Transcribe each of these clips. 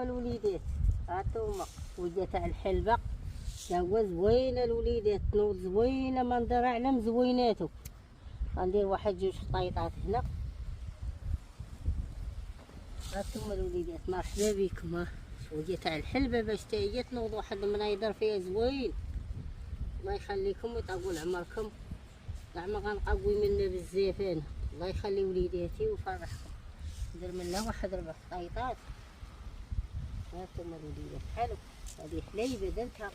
هاتوما الوليدات، هاتوما ولدة تاع الحلبة، توا زوينة الوليدات، تنوض زوينة، منظر أعلم زويناتو. غندير واحد جوج خطيطات هنا. هاتوما الوليدات مرحبا بكم. ها ولدة تاع الحلبة باش تا هي تنوض واحد المنايضر فيها زوين. الله يخليكم ويطول عمركم، كاع ما غنقوي منا بزاف انا. الله يخلي وليداتي ويفرحكم. ندير منها واحد 4 خطيطات. هانتوما الوليدات حلو، هادي حليبه درتها.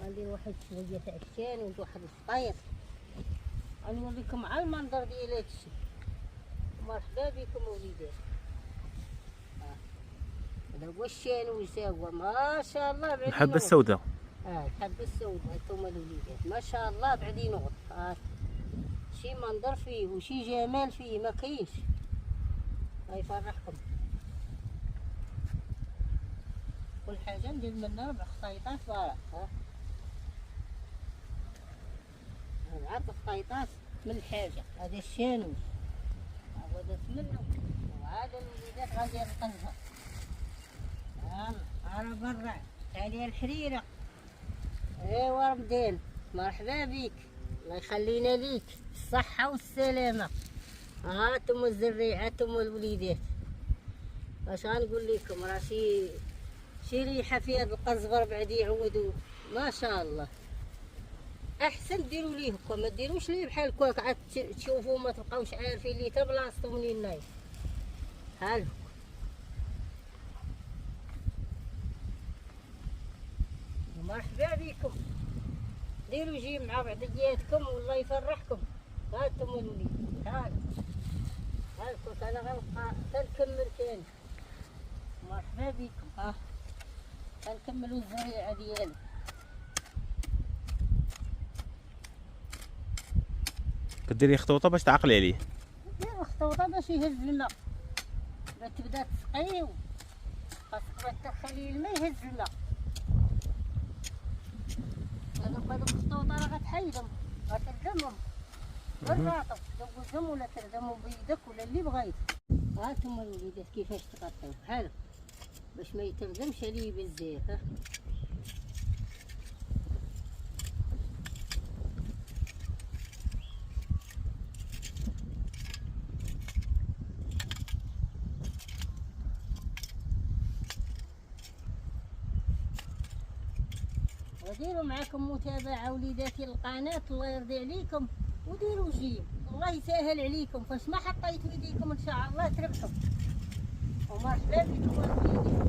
غندير واحد شويه تاع الشان وواحد الفطير. غنوريكم على المنظر ديال هادشي. مرحبا بكم وليدات. هذا هو الشان وجا هو ما شاء الله بعد الحبه السوداء. الحبه السوداء. هانتوما الوليدات ما شاء الله بعد ينوض. شي منظر فيه وشي جمال فيه ما كاينش. الله يفرحكم. كل حاجه ندير منها 4 خطيطات فارغ. 4 خطيطات من الحاجه. هذا الشانوش هو درت منه، وهذا الوليدات غندير القنفه. انا برا هذه الحريره. ايوا رمضان مرحبا بك، الله يخلينا ليك الصحه والسلامه. هانتوما الزريعه، هانتوما الوليدات. واش غنقول لكم، راه شي ريحه في هذا القزبر بعد يعودوا ما شاء الله. احسن ديروا ليه هكا، ما ديروش ليه بحال هكاك عاد تشوفوا ما تبقاوش عارفين ليه تا بلاصتو منين نايض. بحال هكا. مرحبا بكم، ديروا جيم مع بعضياتكم والله يفرحكم. هانتوما الوليد هاكوك. انا غنبقى تنكمل تاني. مرحبا بكم. غنكملوا الزريعه ديالي. كديري خطوطه باش تعقلي عليه. ندير خطوطه باش يهز الماء. باش تبدا تسقي خاصك باش تدخلي الماء يهز الماء. هادوك الخطوطه راه غتحيدهم، غتردمهم بالراطب، تزوجهم ولا تردمهم بيدك ولا اللي بغيت. هانتوما الوليدات كيفاش تقطعوا بحال باش ما يتردمش عليه بزاف. وديروا معكم متابعة وليداتي للقناة، الله يرضي عليكم، وديروا جيم الله يسهل عليكم. فاش ما حطيتوا يديكم ان شاء الله تربحوا. ومرحبا بكم وليداتي.